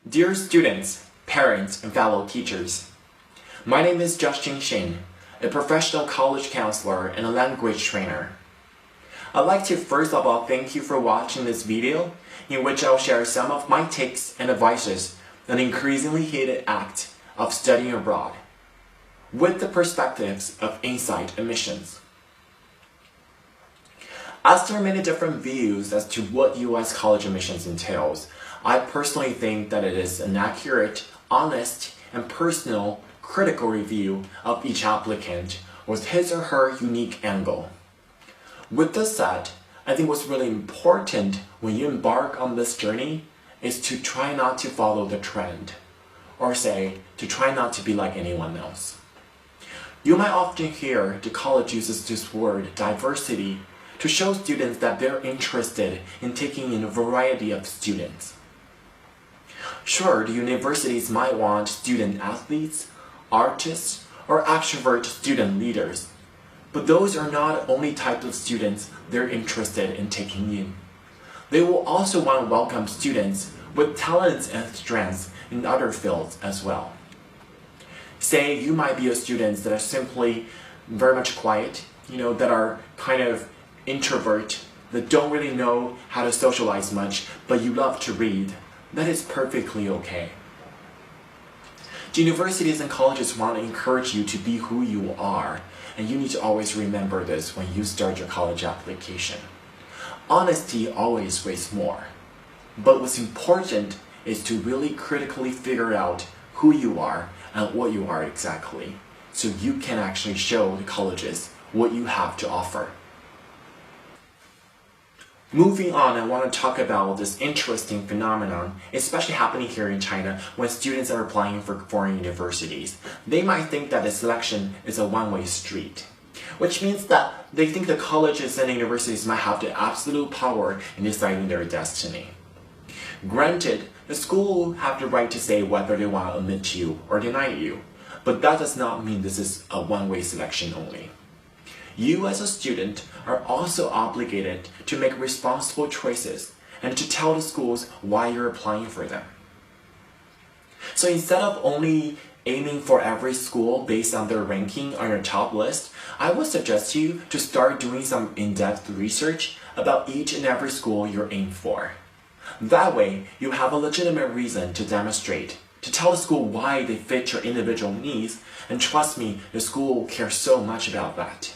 Dear students, parents, and fellow teachers, my name is Justin Shin, a professional college counselor and a language trainer. I'd like to first of all thank you for watching this video in which I'll share some of my takes and advices on the increasingly hated act of studying abroad, with the perspectives of insight admissions. As there are many different views as to what U.S. college admissions entails, I personally think that it is an accurate, honest, and personal, critical review of each applicant with his or her unique angle. With this said, I think what's really important when you embark on this journey is to try not to follow the trend, or say, to try not to be like anyone else. You might often hear the college uses this word, diversity, to show students that they're interested in taking in a variety of students. Sure, the universities might want student athletes, artists, or extrovert student leaders, but those are not the only types of students they're interested in taking in. They will also want to welcome students with talents and strengths in other fields as well. Say you might be a student that are simply very much quiet, that are kind of introvert, that don't really know how to socialize much, but you love to read. That is perfectly okay. The universities and colleges want to encourage you to be who you are, and you need to always remember this when you start your college application. Honesty always weighs more, but what's important is to really critically figure out who you are and what you are exactly, so you can actually show the colleges what you have to offer. Moving on, I want to talk about this interesting phenomenon, especially happening here in China when students are applying for foreign universities. They might think that the selection is a one-way street, which means that they think the colleges and universities might have the absolute power in deciding their destiny. Granted, the school will have the right to say whether they want to admit you or deny you, but that does not mean this is a one-way selection only. You as a student are also obligated to make responsible choices and to tell the schools why you're applying for them. So instead of only aiming for every school based on their ranking on your top list, I would suggest you to start doing some in-depth research about each and every school you're aiming for. That way, you have a legitimate reason to demonstrate, to tell the school why they fit your individual needs, and trust me, the school will care so much about that.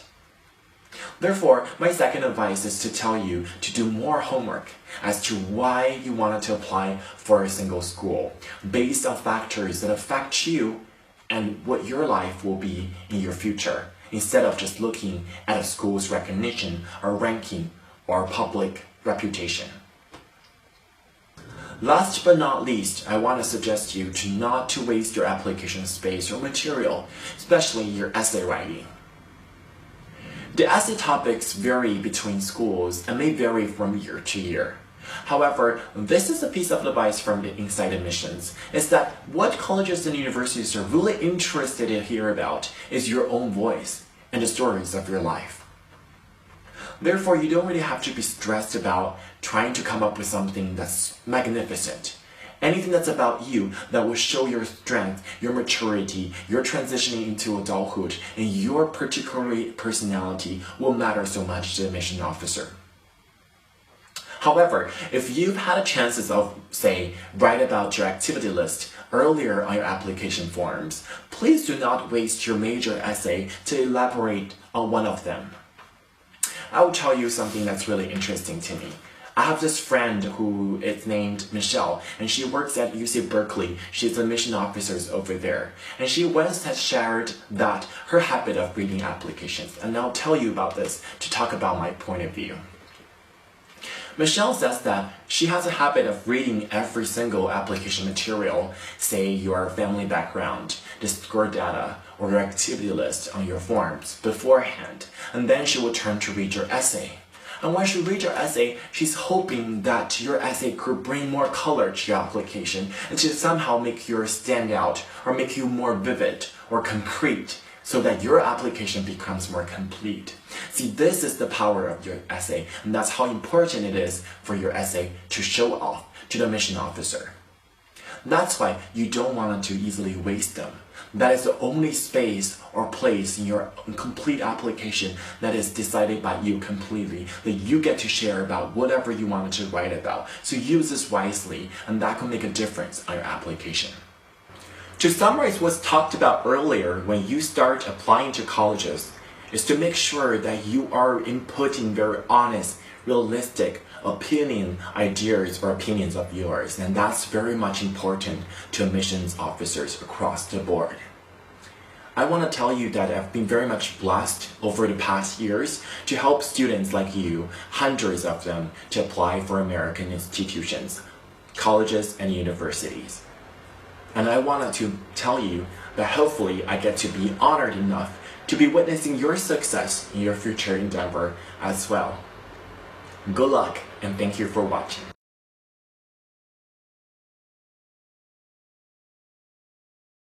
Therefore, my second advice is to tell you to do more homework as to why you wanted to apply for a single school, based on factors that affect you and what your life will be in your future, instead of just looking at a school's recognition or ranking or public reputation. Last but not least, I want to suggest you to not to waste your application space or material, especially your essay writing. The essay topics vary between schools and may vary from year to year. However, this is a piece of advice from the Insight Admissions, is that what colleges and universities are really interested to hear about is your own voice and the stories of your life. Therefore, you don't really have to be stressed about trying to come up with something that's magnificent. Anything that's about you that will show your strength, your maturity, your transitioning into adulthood, and your particular personality will matter so much to the admission officer. However, if you've had a chances of, say, write about your activity list earlier on your application forms, please do not waste your major essay to elaborate on one of them. I will tell you something that's really interesting to me. I have this friend who is named Michelle, and she works at UC Berkeley. She's admission officer over there. And she once has shared that her habit of reading applications. And I'll tell you about this to talk about my point of view. Michelle says that she has a habit of reading every single application material, say your family background, the score data, or your activity list on your forms beforehand, and then she will turn to read your essay. And when she reads your essay, she's hoping that your essay could bring more color to your application and to somehow make yours stand out or make you more vivid or concrete so that your application becomes more complete. See, this is the power of your essay, and that's how important it is for your essay to show off to the admission officer. That's why you don't want to easily waste them. That is the only space or place in your complete application that is decided by you completely, that you get to share about whatever you wanted to write about. So use this wisely, and that can make a difference on your application. To summarize what's talked about earlier when you start applying to colleges, is to make sure that you are inputting very honest, realistic ideas or opinions of yours, and that's very much important to admissions officers across the board. I want to tell you that I've been very much blessed over the past years to help students like you, hundreds of them, to apply for American institutions, colleges, and universities. And I wanted to tell you that hopefully I get to be honored enough to be witnessing your success in your future endeavor as well. Good luck, and thank you for watching.